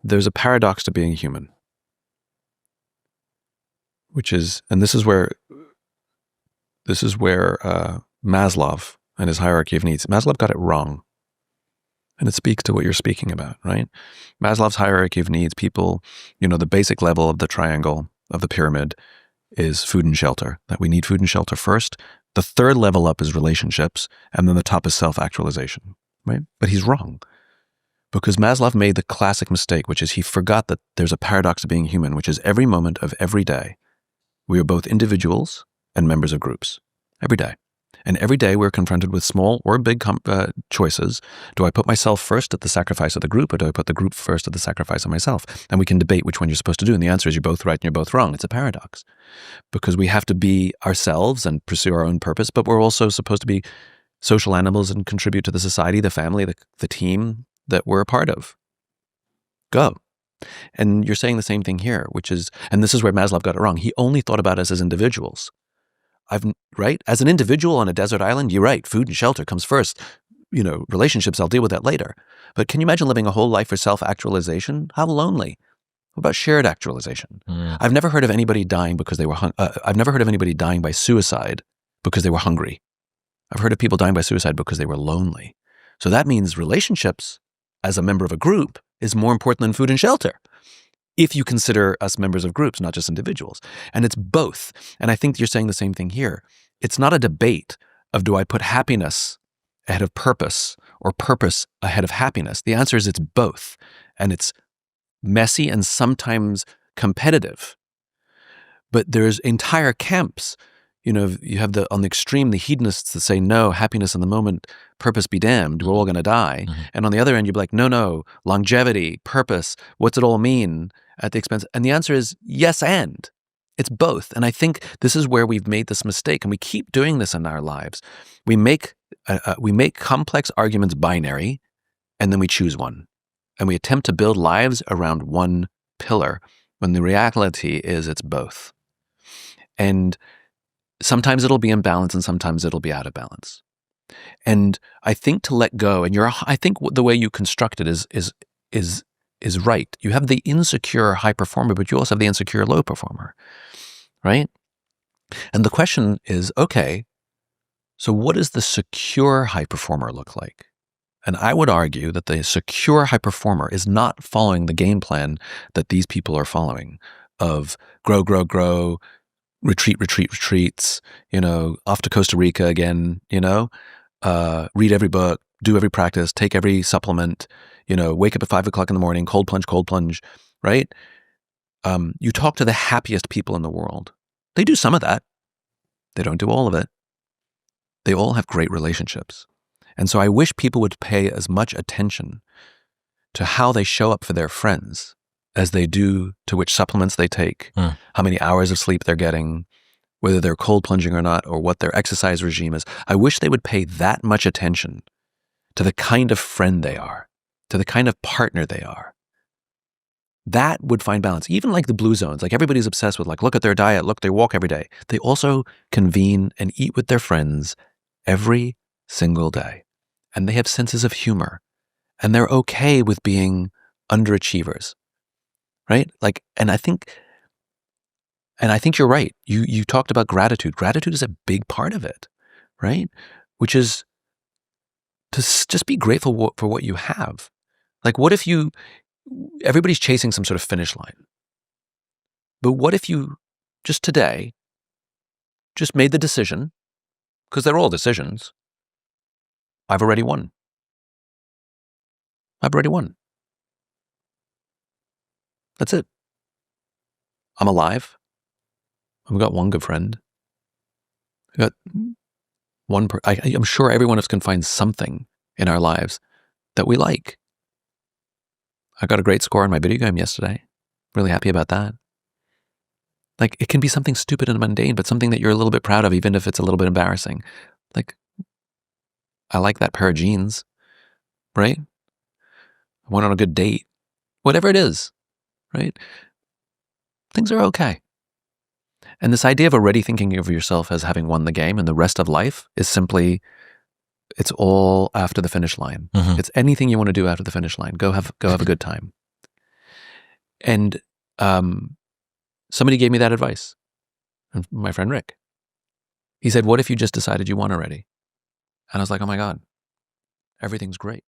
there's a paradox to being human, which is, and this is where Maslow and his hierarchy of needs, Maslow got it wrong. And it speaks to what you're speaking about, right? Maslow's hierarchy of needs, people, the basic level of the triangle of the pyramid is food and shelter, that we need food and shelter first. The third level up is relationships, and then the top is self-actualization, right? But he's wrong, because Maslow made the classic mistake, which is he forgot that there's a paradox of being human, which is every moment of every day, we are both individuals and members of groups, every day. And every day we're confronted with small or big choices. Do I put myself first at the sacrifice of the group, or do I put the group first at the sacrifice of myself? And we can debate which one you're supposed to do. And the answer is you're both right and you're both wrong. It's a paradox, because we have to be ourselves and pursue our own purpose, but we're also supposed to be social animals and contribute to the society, the family, the team that we're a part of. Go. And you're saying the same thing here, which is, and this is where Maslow got it wrong. He only thought about us as individuals. Right? As an individual on a desert island, you're right. Food and shelter comes first. Relationships, I'll deal with that later. But can you imagine living a whole life for self-actualization? How lonely. What about shared actualization? I've never heard of anybody dying because they were I've never heard of anybody dying by suicide because they were hungry. I've heard of people dying by suicide because they were lonely. So that means relationships as a member of a group is more important than food and shelter, if you consider us members of groups, not just individuals. And it's both. And I think you're saying the same thing here. It's not a debate of, do I put happiness ahead of purpose or purpose ahead of happiness? The answer is it's both. And it's messy and sometimes competitive. But there's entire camps. You have on the extreme, the hedonists that say, no, happiness in the moment, purpose be damned, we're all going to die. Mm-hmm. And on the other end, you'd be like, no, longevity, purpose, what's it all mean at the expense? And the answer is yes, and. It's both. And I think this is where we've made this mistake, and we keep doing this in our lives. We make complex arguments binary, and then we choose one. And we attempt to build lives around one pillar, when the reality is it's both. And sometimes it'll be in balance, and sometimes it'll be out of balance. And I think to let go, and I think the way you construct it is right. You have the insecure high performer, but you also have the insecure low performer, right? And the question is, okay, so what does the secure high performer look like? And I would argue that the secure high performer is not following the game plan that these people are following of grow, retreats, off to Costa Rica again, read every book, do every practice, take every supplement, wake up at 5 o'clock in the morning, cold plunge, right? You talk to the happiest people in the world. They do some of that. They don't do all of it. They all have great relationships. And so I wish people would pay as much attention to how they show up for their friends as they do to which supplements they take, how many hours of sleep they're getting, whether they're cold plunging or not, or what their exercise regime is. I wish they would pay that much attention to the kind of friend they are, to the kind of partner they are. That would find balance. Even like the blue zones, like everybody's obsessed with, like, look at their diet, look, they walk every day. They also convene and eat with their friends every single day. And they have senses of humor. And they're okay with being underachievers. Right? And I think you're right. You talked about gratitude. Gratitude is a big part of it, right? Which is to just be grateful for what you have. Like, what if everybody's chasing some sort of finish line. But what if you just today just made the decision, because they're all decisions, I've already won. That's it. I'm alive. I've got one good friend. I've got one. I'm sure every one of us can find something in our lives that we like. I got a great score on my video game yesterday. Really happy about that. Like, it can be something stupid and mundane, but something that you're a little bit proud of, even if it's a little bit embarrassing. Like, I like that pair of jeans, right? I went on a good date. Whatever it is, right? Things are okay. And this idea of already thinking of yourself as having won the game and the rest of life is simply, it's all after the finish line. Mm-hmm. It's anything you want to do after the finish line. Go have a good time. And somebody gave me that advice. My friend Rick. He said, what if you just decided you won already? And I was like, oh my God, everything's great.